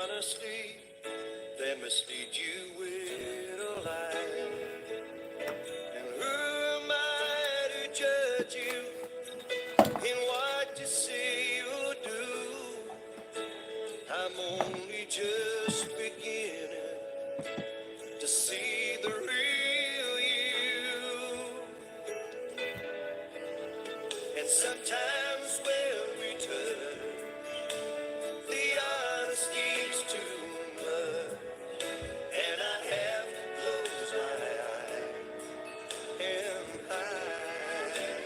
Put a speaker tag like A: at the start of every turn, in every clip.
A: Honestly, they mislead you with a lie. And who am I to judge you in what you say or do? I'm only just beginning to see the real you. And sometimes when we turn, the honesty's too much. And I have to close my eyes and hide.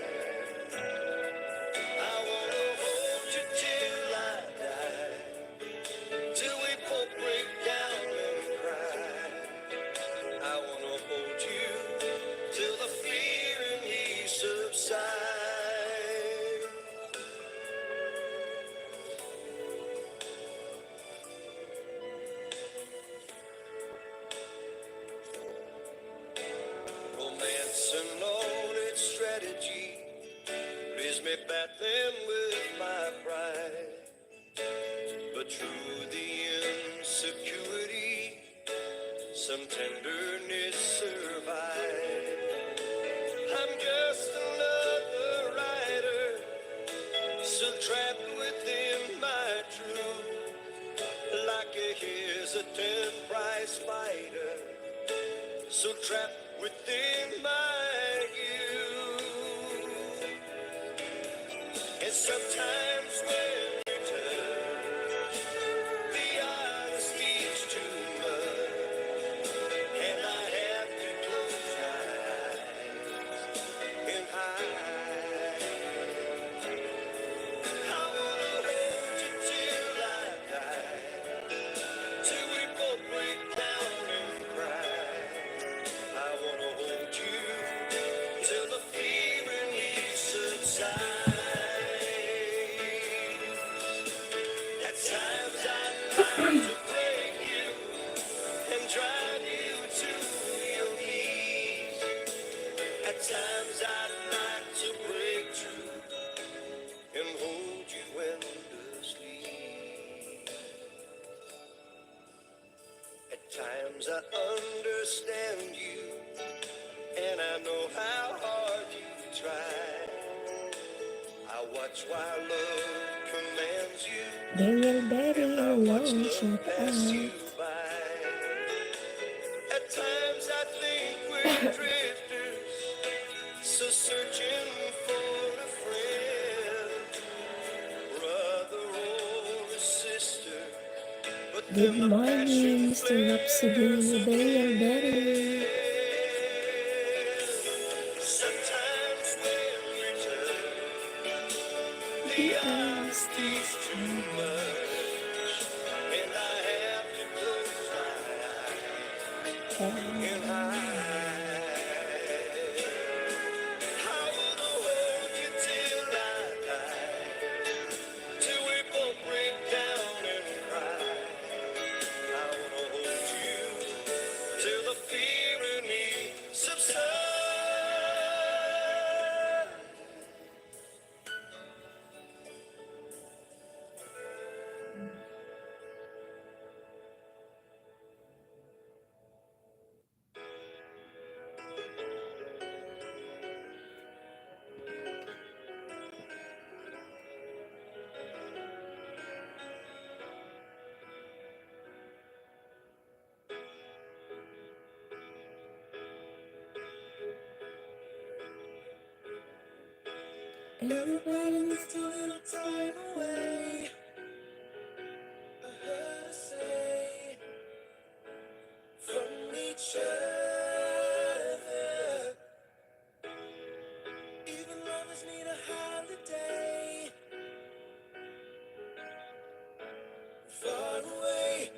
A: I wanna hold you till I die, till we both break down and cry. I wanna hold you till the fear in me subsides. Romance and all its strategy leaves me battling with my pride. But through the insecurity, some tenderness survives. I'm just another writer, still trapped within my truth, like a hesitant prize fighter, so trapped within my youth. And sometimes when you turn, the honesty's too much, and I have to close my eyes and hide. I wanna hold you till I die, till we both break down and cry. I wanna hold you till the fear in me subsides. At times I'd like to break you and drive you to your knees. At times I'd like to break through and hold you endlessly. At times I understand you, and I know how hard you try. I watch while love commands you,
B: They will bury
A: and I
B: you
A: watch
B: alone,
A: love
B: shut
A: pass you
B: up.
A: by. At times I think we're drifters, so searching for a friend, brother or a sister. But
B: Good
A: then the passion
B: morning, Mr.
A: flares
B: Rhapsody. They will bury you.
A: again. Sometimes when we turn, the
B: The
A: honesty's
B: honesty's
A: too
B: too
A: much, and I have to close my eyes and hide. I wanna hold you till I die, till we both break down and cry. I wanna hold you till the fear in me subsides.
B: Everybody
A: Everybody
B: needs
A: needs a little time away. I heard her say from each other. Even lovers need a holiday. Far away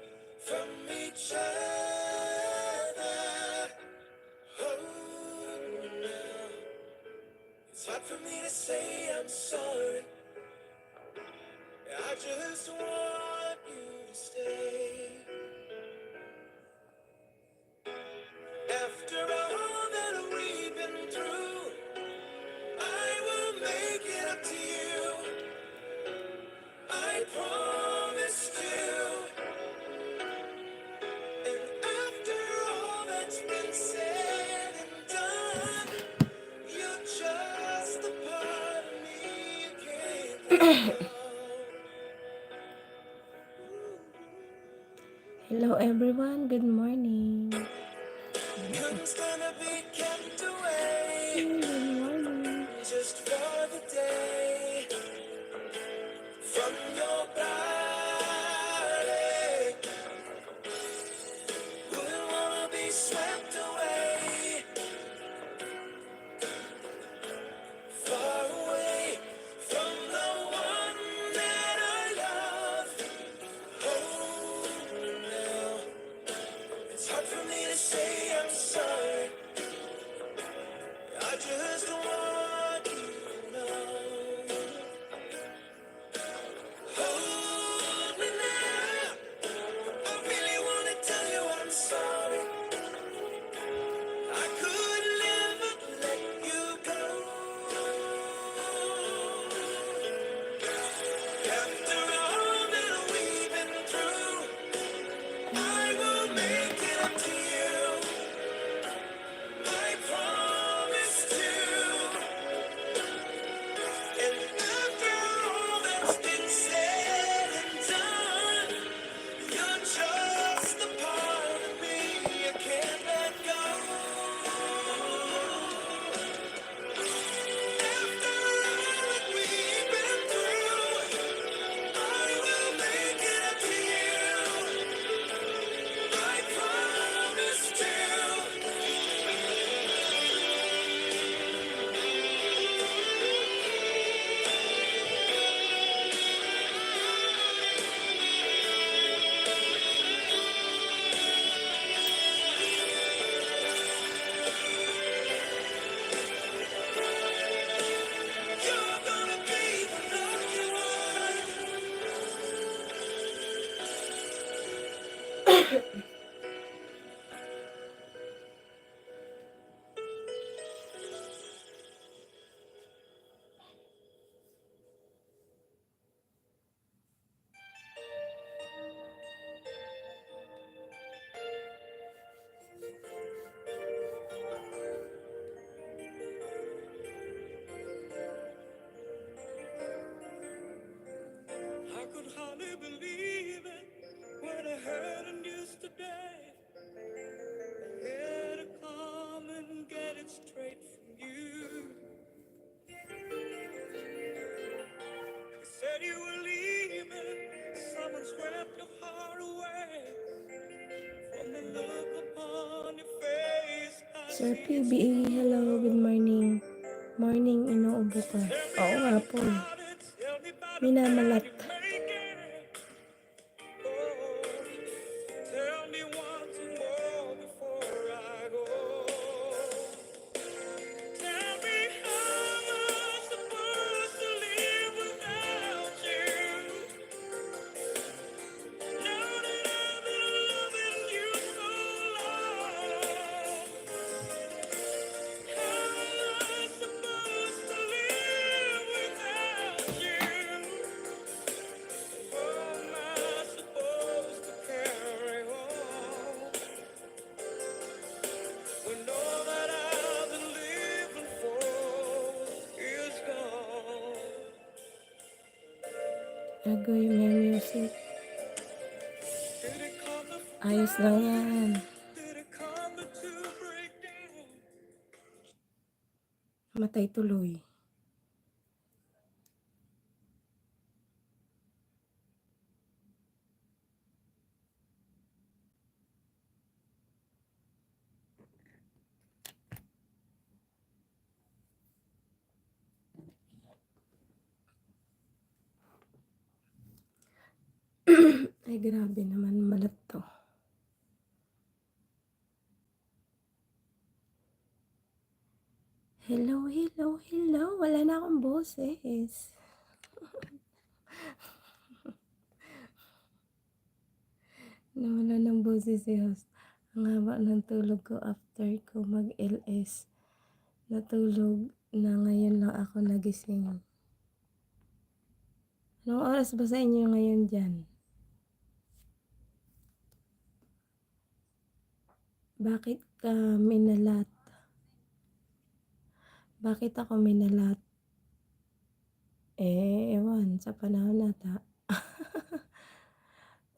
A: from each other. Oh, no. It's hard for me to say I'm sorry. I just want you to stay. After all that we've been through, I will make it up to you. I promised you
B: Hello everyone, good morning.
A: Couldn't stand to be kept away
B: Good morning.
A: just for the day from your body. Wouldn't wanna be swept away, far away from the one that I love. Oh, now it's hard for me to say I'm sorry. I just want you to know. Hold me now. I really wanna tell you I'm sorry. I could never let you go. After all that we've been through, I will make it up to you. I promise to. And after all that's been said and done, you're just a part of me I can't let go. After all that we've been through, I will make it up to you. I promise to. You're gonna be the lucky one. I could hardly believe it when I heard the news today. Here to come and get it straight from you. You said you were leaving. Someone swept your heart away. From the look upon your face, I
B: Sir
A: see it's
B: PBE, hello, good
A: true.
B: morning. Morning, inuubo ka.
A: Tell me
B: Oo nga
A: all
B: po eh.
A: about it. Tell me about the man
B: Minamalat.
A: you make it. Oh, tell me once more before I go. Tell me how am I supposed to live without you? Now that I've been loving you so long, how am I supposed to live without you? How am I supposed to carry on when all that I've been living for is gone?
B: Agoy, may music.
A: Did it come to
B: Ayos lang yan.
A: Did it come to break down?
B: Matay tuloy. Ay, grabe naman, malat to. Hello, hello, hello. Wala na akong boses. Nawala ng boses si host. Ang haba ng tulog ko after ko mag-LS. Natulog na ngayon lang ako nagising. Anong oras ba sa inyo ngayon dyan? Bakit ka minalat? Bakit ako minalat? Ewan sa panahon ata.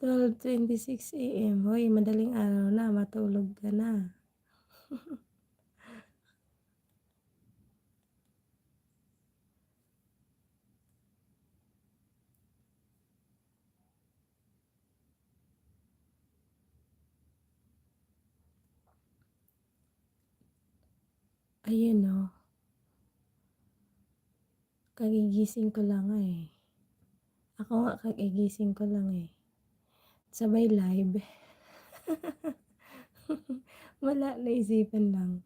B: 12:26 AM. Hoy, madaling araw na, matulog ka na. Ayun oh, kagigising ko lang eh. Ako nga kagigising ko lang eh. Sabay live. Wala, naisipan lang.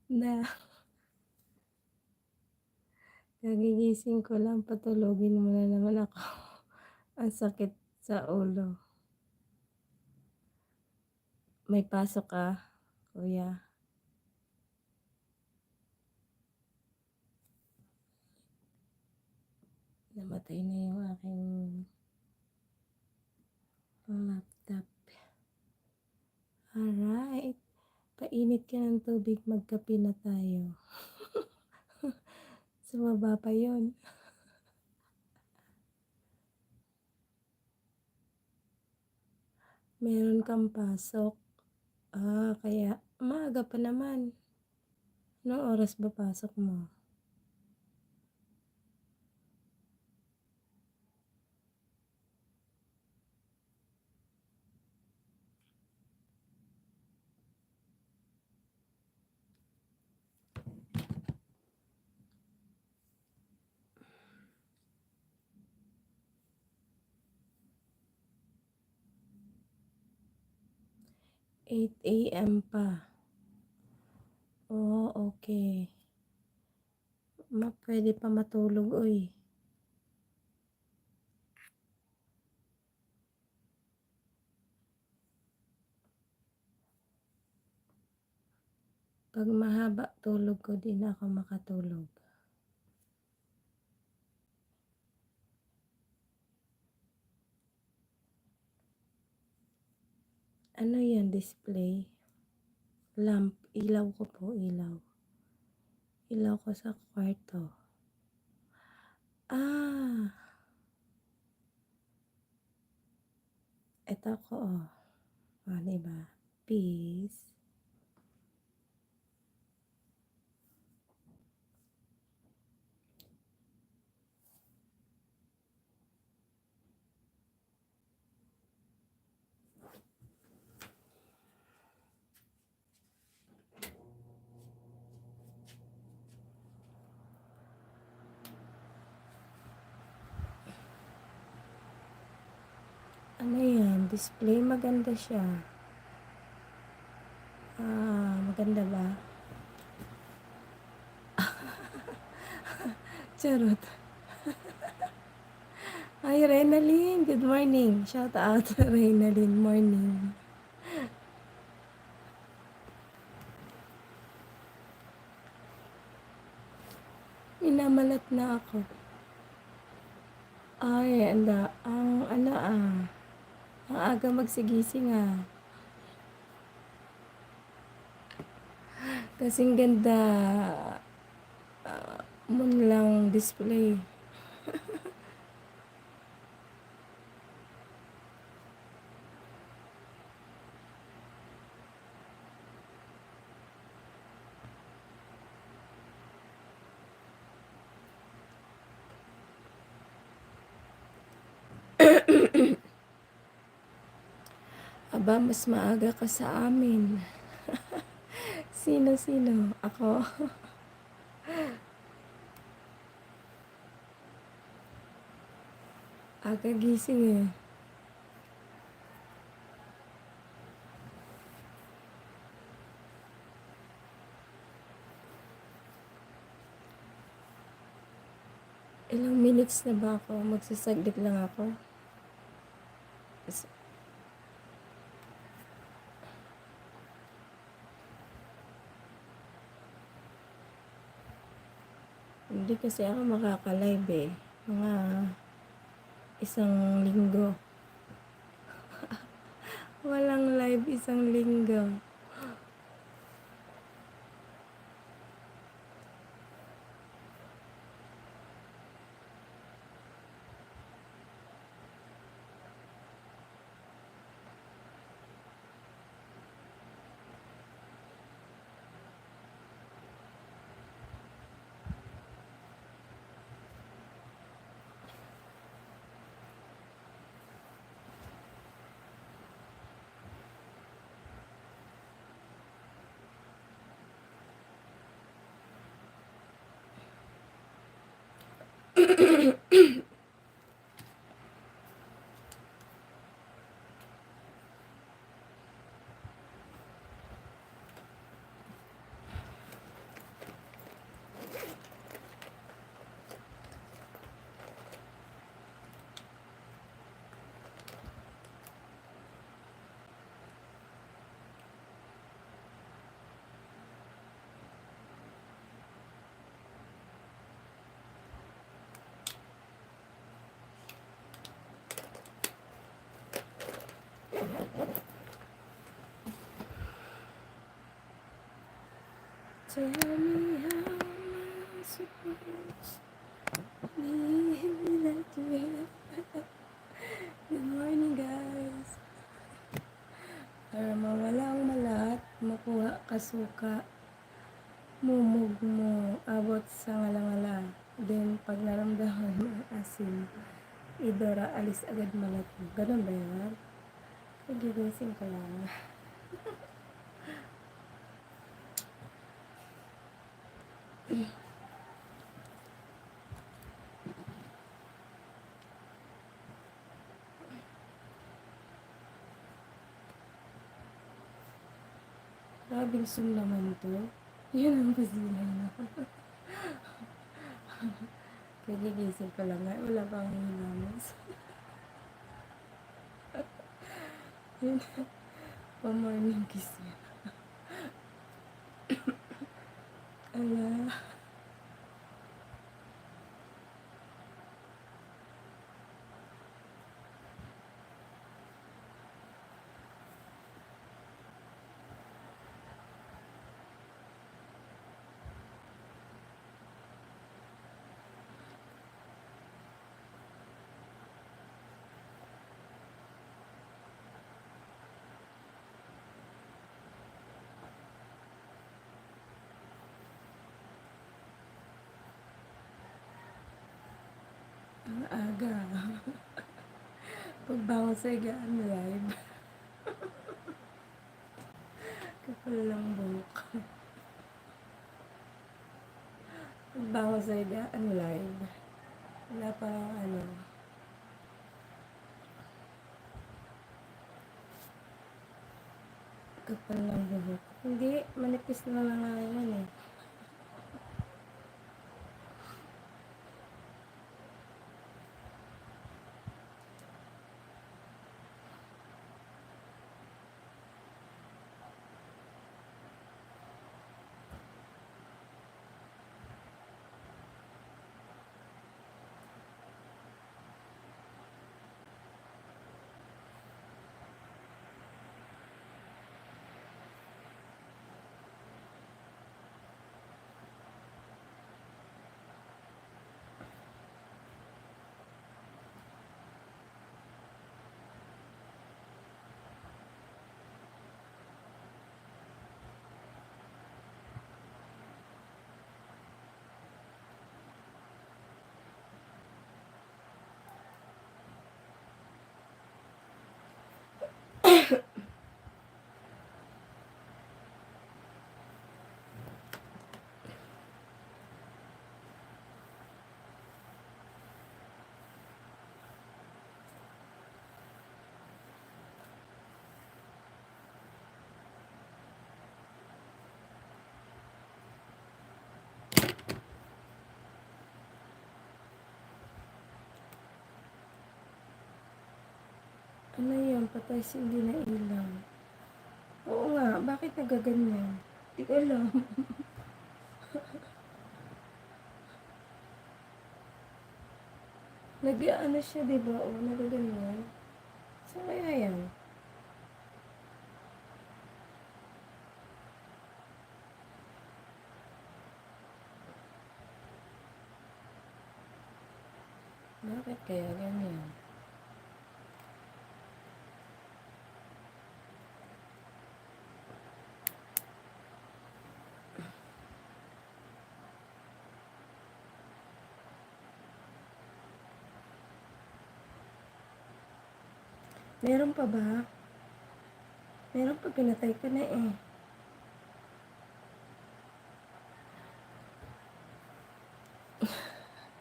B: Na, kagigising ko lang, patulogin mo na naman ako. Ang sakit sa ulo. May pasok ka, kuya? Namatay na yung aking laptop. Alright. Painit ka ng tubig, magkape na tayo. Sumaba pa yun. Meron kang pasok. Kaya maaga pa naman. Anong oras ba pasok mo? Eight AM pa. Oh, okay. Pwede pa matulog, uy. Pag mahaba tulog ko, di na ako makatulog. Ano yan, display? Lamp, ilaw ko po, ilaw. Ilaw ko sa kwarto. Eto ko, oh. Diba? Peace. Ano yan? Display, maganda siya. Maganda ba? Charot. Hi, Renaline. Good morning. Shout out, Renaline. Morning. Minamalat na ako. Ay, ang aga magsigising Kasing ganda mun lang display. Aba, mas maaga ka sa amin. Sino? Ako? Aga gising eh. Ilang minutes na ba ako? Magsasaglit lang ako. Hindi kasi ako makaka-live eh. Mga 1 linggo. Walang live 1 linggo. Tell me how am I supposed to live that way? Good morning, guys. Para mawala ang malat, makuha kasuka, mumug mo, abot sa ngalangala. Then, pag naramdaman mo ang asin, idora, alis agad malat mo. Ganun ba yan? Nagigising ko lang. Grabing sum naman to. Yun ang pasilay na. Kagigising ko lang nga. Wala pang hinamos. Yun. Pa-morning kiss niya. Ala. Ang aga. Pagbangon sa higaan live. Kapal lang buhok. Pagbangon sa higaan live. Wala parang ano. Kapal lang buhok. Hindi, manipis na lang nga yan eh. Ano yan? Patay hindi na ilaw. Oo nga, bakit nagaganyan? Di ko alam. Nag-ano siya, diba? O, nagaganyan. Saan kaya yan? Bakit kaya ganyan? Meron pa ba? Meron pa, pinatay ka na eh.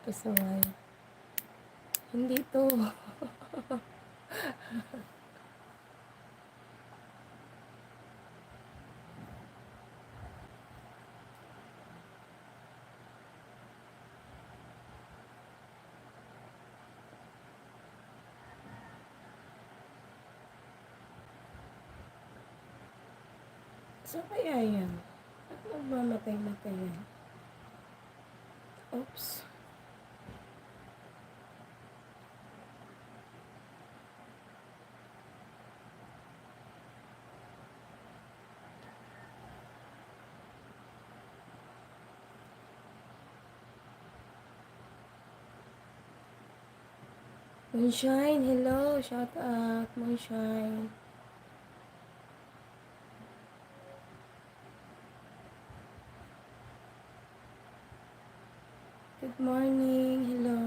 B: pasaway. Hindi to. So kaya yan? Ba't nagmamatay-matay yan? Oops. Moonshine, hello. Shout out, Moonshine. Good morning, hello.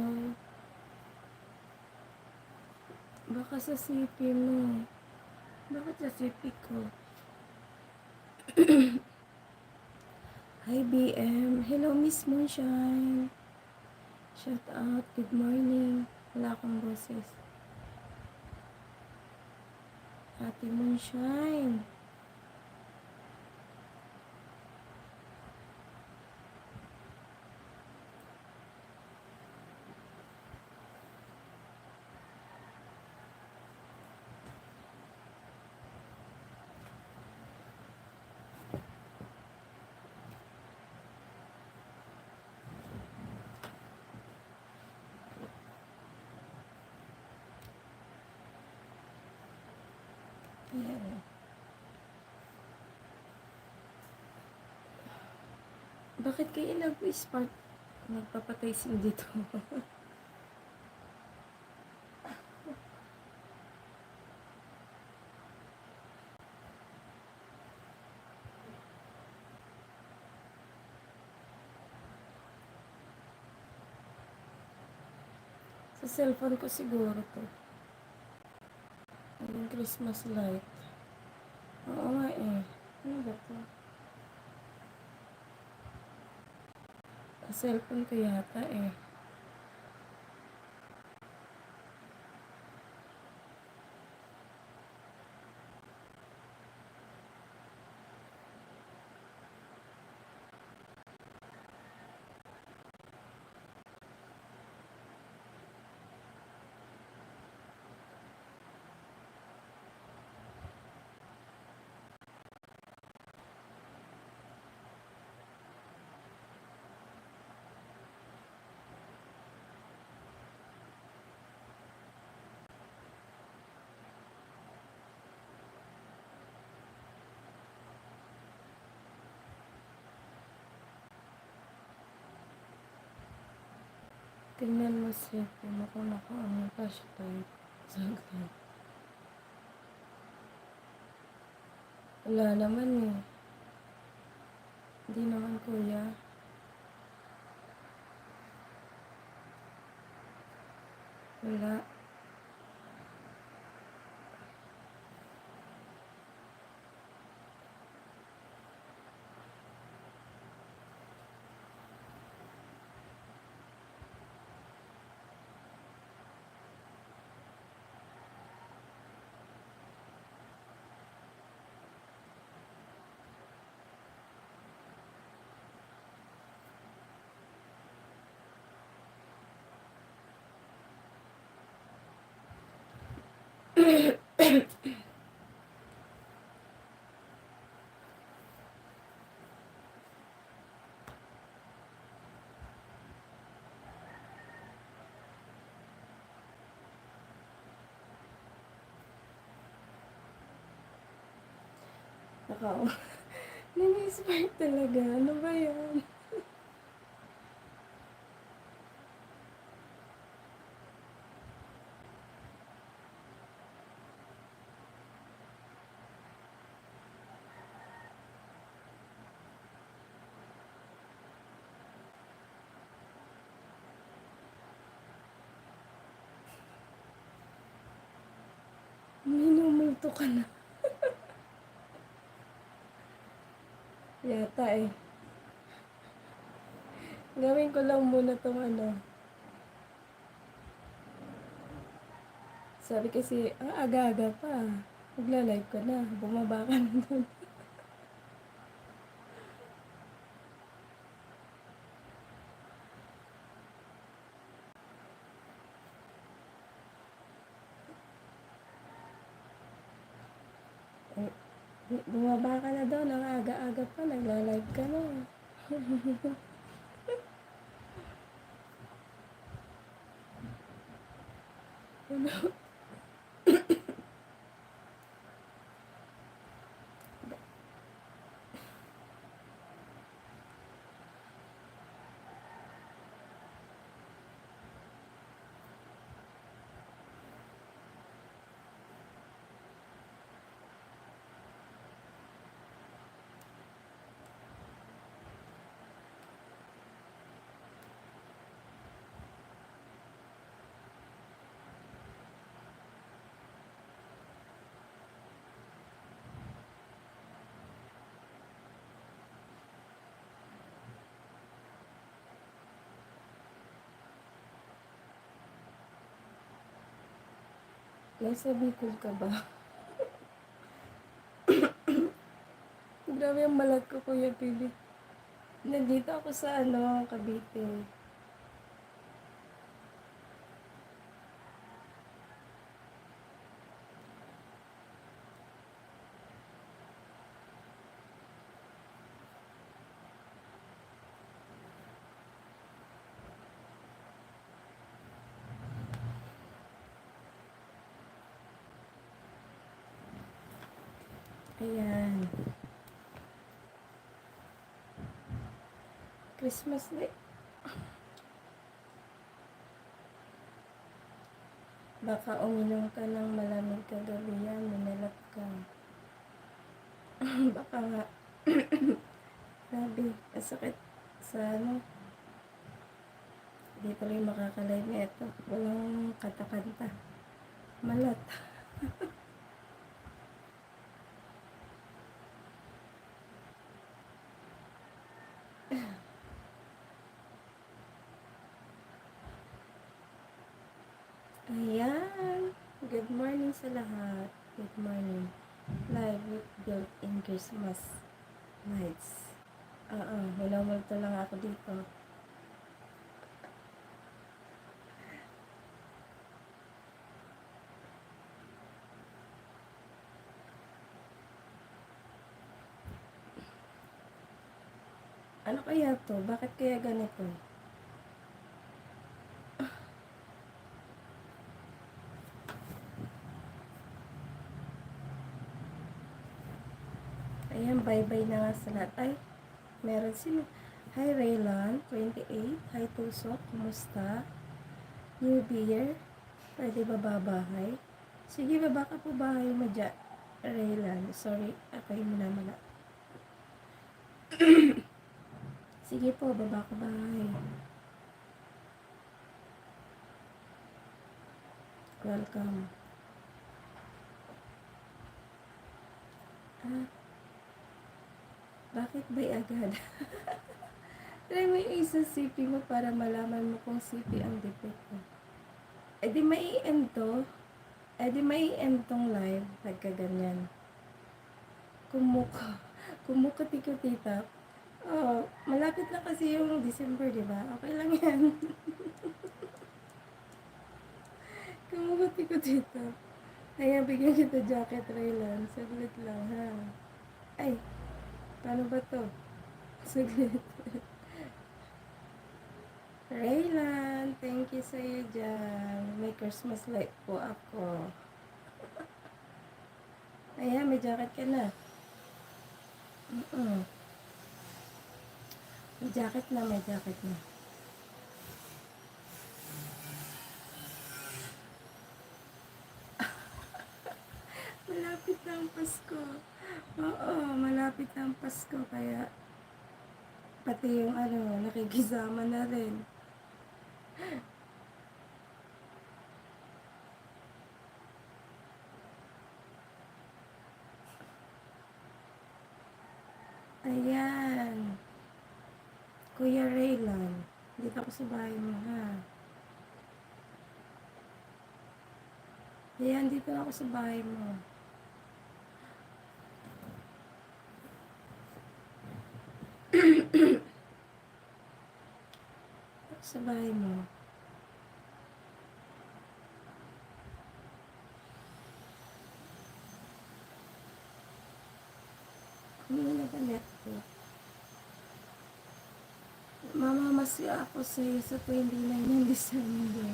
B: Baka sa CP mo. Bakit sa CP ko? Hi, BM. Hello, Miss Moonshine. Shout out, good morning. Wala akong boses. Ate Moonshine. Ayan. Bakit kayo nag-spark? Nagpapatay sin dito. Sa cellphone ko siguro to. Yung Christmas light. Oo nga eh. Ano ba to? Sa cellphone ko yata eh. Tingnan mo siya kung naka-ano flashlight. Saglit. Wala naman eh. Hindi naman kuya. Wala. Nakaw. Nani-spark talaga. Ano ba yan? Minumulto ka na. Yata eh. Gawin ko lang muna tong ano. Sabi kasi, aga-aga pa. Magla-live ka na. Bumaba ka na dun. Eh, bumaba ka na daw. Ang aga-aga pa. Nagla-live ka na. Ano? Nasa Bicol ka ba? Grabe ang balat ko, Kuya Bibi. Nandito ako sa Cavite. Ayan. Christmas Day. Baka uminom ka ng malamig kagabi yan, minalap ka. Baka nga. Grabe, kasakit sa Di tuloy makakalive na ito. Walang katakanta. Malat. Ayan. Good morning sa lahat. Good morning. Live with built-in Christmas lights. Minamulto lang ako dito. Ano kaya to? Bakit kaya ganito? Ayan, bye-bye na nga sa lahat. Ay, meron sino. Hi, Raylan, 28. Hi, Tusok. Kumusta? New Year. Pwede ba babahay? Sige, baba ka po bahay mo dyan. Raylan. Sorry, ako yung minamala. Sige po, baba ka bahay. Welcome. Bakit ba'y agad? Try mo yung isa CP mo para malaman mo kung CP ang defect mo. E di mai-end to. E di mai-end tong live. Pagkaganyan. Kumukuti-kutita. Oh, malapit na kasi yung December, di ba? Okay lang yan. Kumukuti-kutita. Ayan, bigyan kita jacket, Raylan. Saglit lang, ha? Ay, paano ba to? Saglit. Raylan, thank you sa'yo dyan. May Christmas light po ako. Ayan, may jacket ka na. May jacket na, may jacket na. Malapit na ang Pasko. Oo, malapit na ang Pasko. Kaya, pati yung nakikisama na rin. Ayan. Kuya Raylan, dito ako sa bahay mo, ha? Ayan, dito na ako sa bahay mo. Sa bahay mo. Hindi na galit ko. Mamamasya ako sa'yo sa 29 ng December.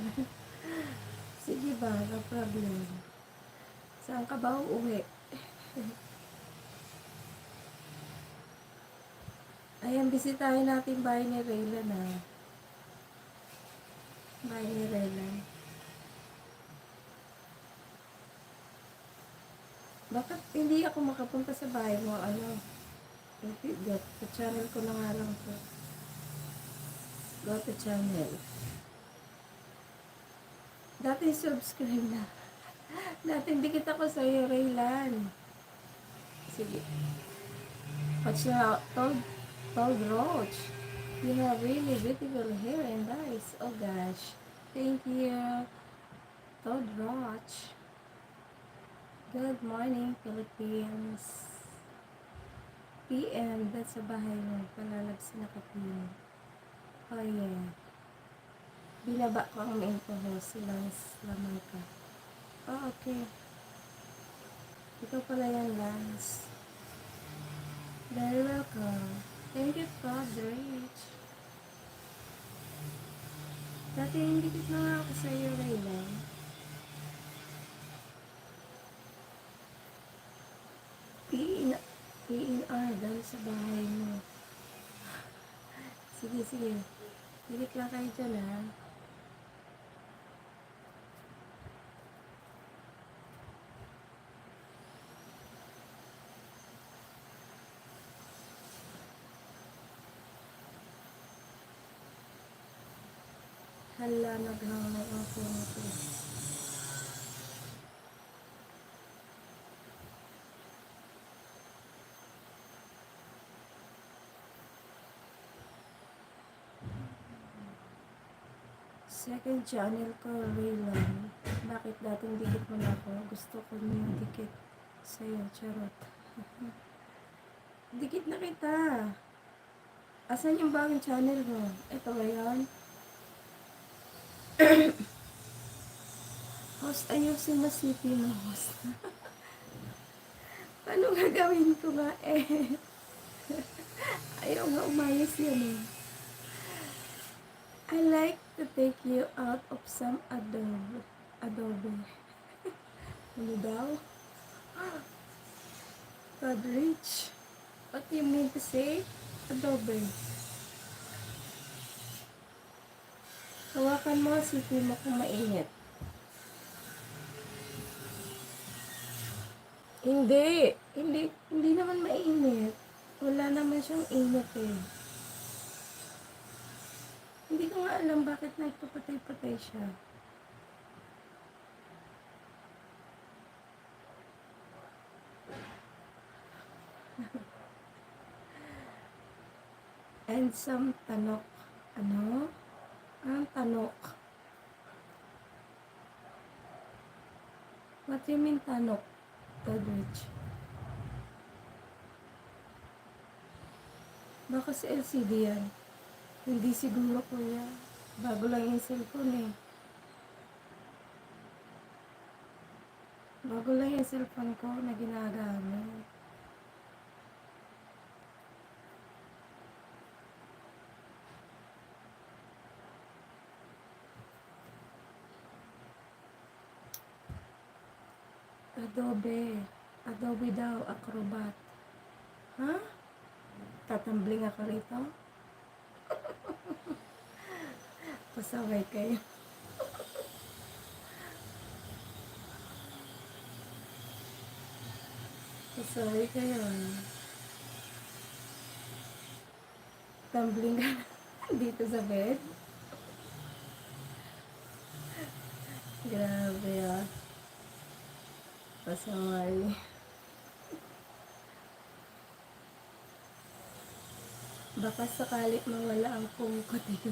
B: Sige ba, no problem. Saan ka ba uuwi? Ayan, bisitahin natin bahay ni Raylan na. Bahay ni Raylan. Bakit hindi ako makapunta sa bahay mo? Ano? Go to channel ko na nga lang po. Go to channel. Dati subscribe na. Dati dikit ako sa'yo, Raylan. Sige. Watch na, Told Roach. You have really beautiful hair and eyes. Oh gosh. Thank you, Todd Roach. Good morning, Philippines. PM, that's sa bahay mo. Palalabs na kapino. Oh yeah. Binaba ko ang main ko silang lamang ka. Oh, okay. Ito pala yan, Lance. Very welcome. Thank you, Todd Rich. Dati hindi ko na nga ako sa'yo, Raylan. PNR dahil sa bahay mo. Sige, sige. Dilit lang kayo dyan, ha? Hala, naghangay ang phone ko. Second channel ko, Raylan. Bakit dating dikit mo na ako? Gusto ko yung dikit sa'yo, charot. Dikit na kita. Asan yung bagong channel mo? Ito ba yun? Host, ayusin mo city mo, host. Paano gagawin ko nga eh? Ayaw nga umayos yan eh. I like to take you out of some adobe. Ano daw? God rich. What do you mean to say? Adobe. Hawakan mo, sipin mo kung mainit. Hindi naman mainit. Wala naman siyang init eh. Hindi ko nga alam bakit nagpapatay-patay siya. And some tanok. Ano? Ang tanok. What do you mean tanok? Todrich. Baka si LCD yan. Hindi siguro kuya. Bago lang yung cellphone eh. Bago lang yung cellphone ko na ginagamit. Adobe daw, Acrobat. Ha? Tatambling ako rito? Pasaway kayo. Pasaway kayo. Tumbling ka dito sa bed. Grabe ah. Pasaway. Baka sakalit mawala ang puko dito.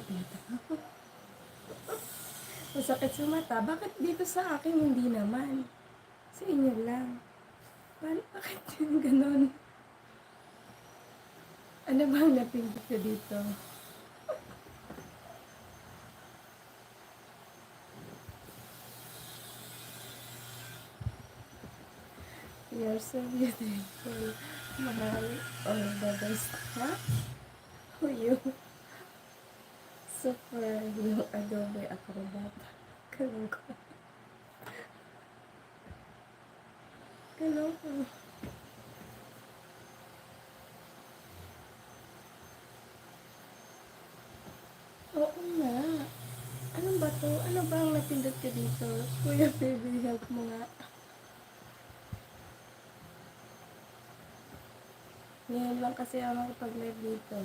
B: Masakit sa mata. Bakit dito sa akin hindi naman? Sa inyo lang. Bakit yung ganon? Ano ba ang napindot ko dito? You're so beautiful. Mahal. All the best. Ha? Who you? Super yung adobe acrobat. Kaloko. Kaloko. Oo nga. Ano ba to? Ano ba ang napindot ka dito? Kuya, baby, help mo nga. Ngayon lang kasi ako makapag-live dito.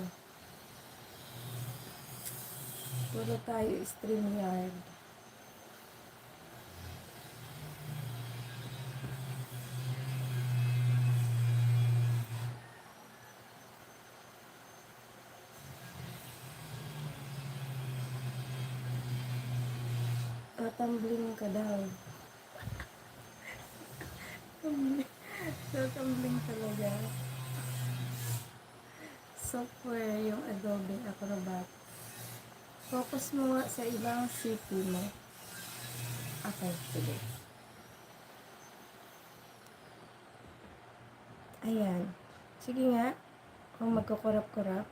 B: Puro tayo StreamYard. Tumbling ka daw. Tumbling talaga. Software yung Adobe Acrobat. Focus mo nga sa ibang city mo. Okay, sige. Ayan. Sige nga. Kung magkukurap-kurap.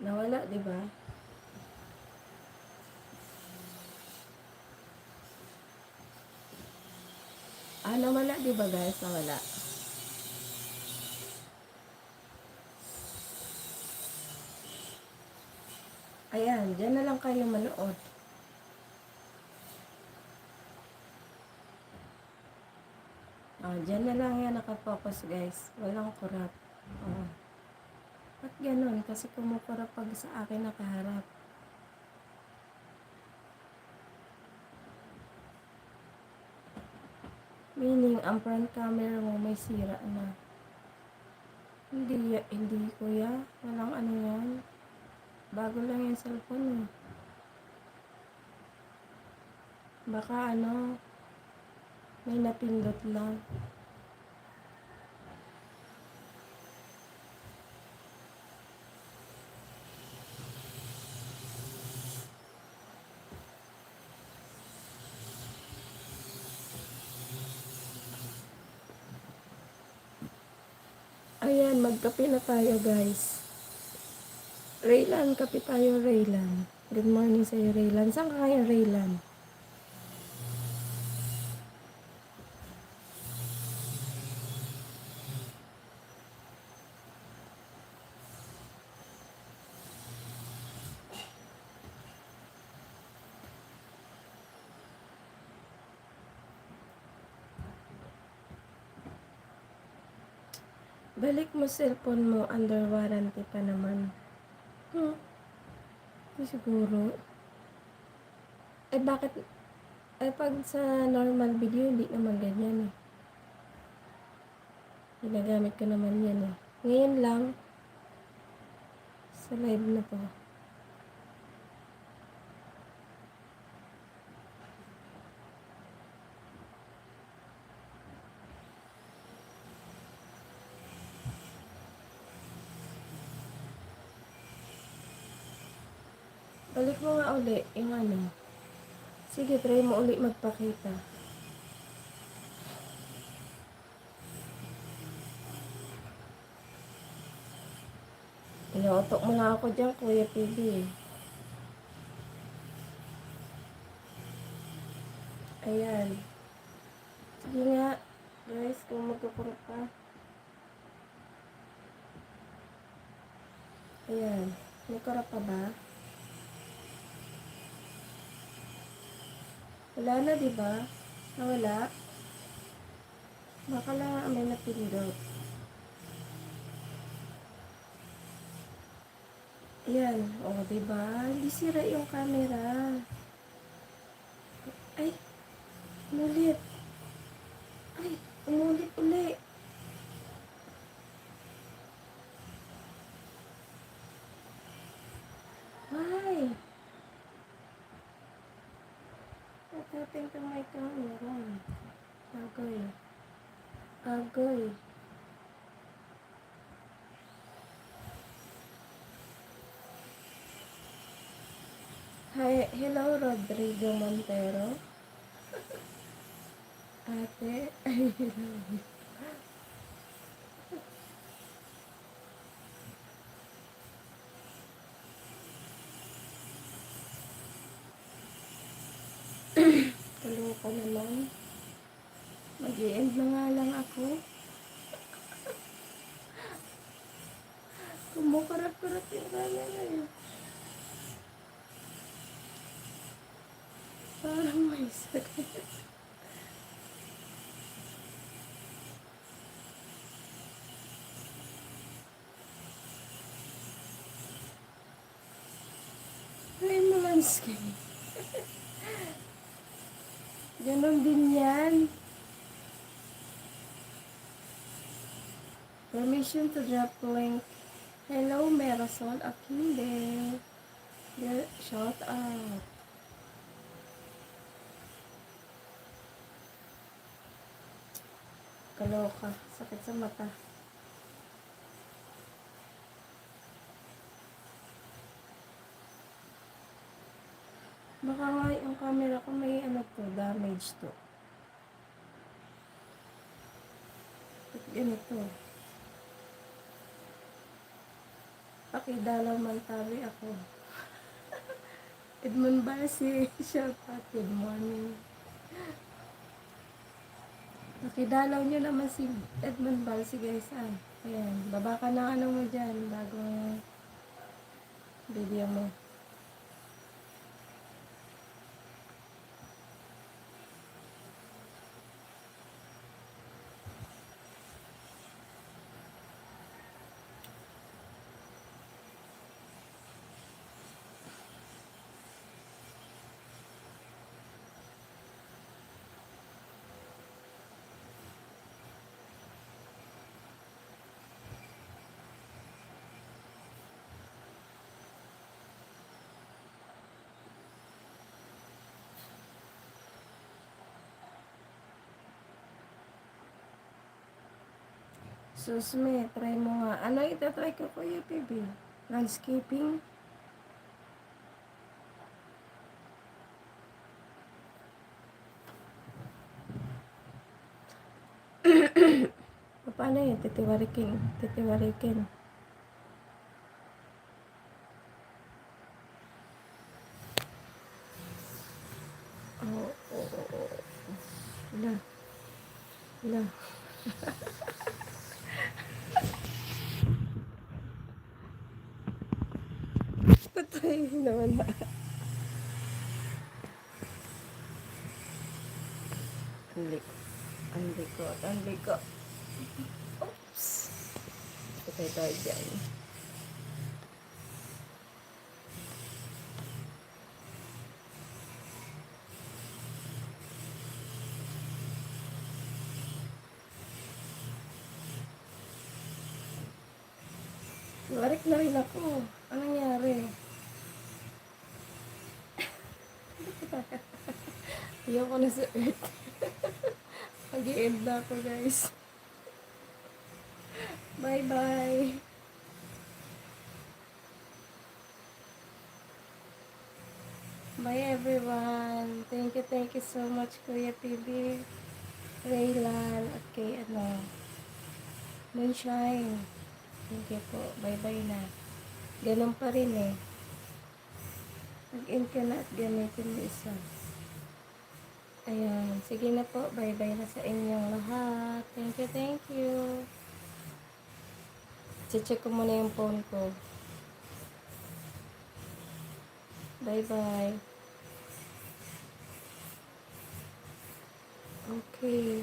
B: Nawala, di ba? Nawala, di ba guys? Nawala. Ayan, dyan na lang kayo manood. Dyan na lang yan nakafocus guys. Walang kurap. Ba't ganun? Kasi kumukurap pag sa akin nakaharap. Meaning, ang front camera mo may sira na. Hindi kuya. Walang ano yan. Bago lang yung cellphone eh. Baka ano, may napindot lang. Ayan, magkape na tayo guys. Raylan, kape tayo Raylan. Good morning sa'yo Raylan. Saan ka kaya Raylan? Balik mo cellphone mo, under warranty pa naman. Siguro. Bakit? Pag sa normal video, hindi naman ganyan eh. Ginagamit ko naman yan eh. Ngayon lang, sa live na to. Balik mo nga uli, yung ano. Sige, try mo uli magpakita. Inuutok mo na ako dyan, Kuya PB. Ayan. Sige nga, guys, kung magkukurap ka. Ayan. May kurap pa ba? Wala na, diba? Nawala? Baka lang may napindot. Ayan. O, diba? Hindi sira yung camera. Ay, nulit. Nothing to my camera. Agoy. Agoy. Hi, hello Rodrigo Montero. Ate, I love you. Kaloka naman. Mag-i-end na nga lang ako. Kumukurap-kurap yung camera yun. Parang may sakit. Ay, Mulansky. Ganon din yan. Permission to drop link. Hello, Marisol Akinde. Shout out. Kaloka. Sakit sa mata. Baka nga yung camera ko may ano to, damage to. Ba't ganito? Pakidalaw man tabi ako. Edmond Basi, shout out, good morning. Nakidalaw nyo naman si Edmond Basi guys. Ayan, baba ka na ano mo dyan, bagong video mo. Susme, try mo nga. Ano itatry ko, Kuya PB? Landscaping? Paano yun? Titiwarikin. Titiwarikin. Oh. Wala. Wala. Patay naman na. Ang likot. Oops. Patay tayo dyan. Warik na rin ako. Ano nangyari? Ayoko na sa earth. Mag-i-end na ako guys. Bye-bye. Bye everyone. Thank you so much Kuya PB, Raylan, at kay Moonshine. Thank you po. Bye-bye na. Ganun pa rin eh. Mag-end ka na at gamitin mo isa. Ayan. Sige na po. Bye-bye na sa inyong lahat. Thank you. Check ko muna yung phone ko. Bye-bye. Okay.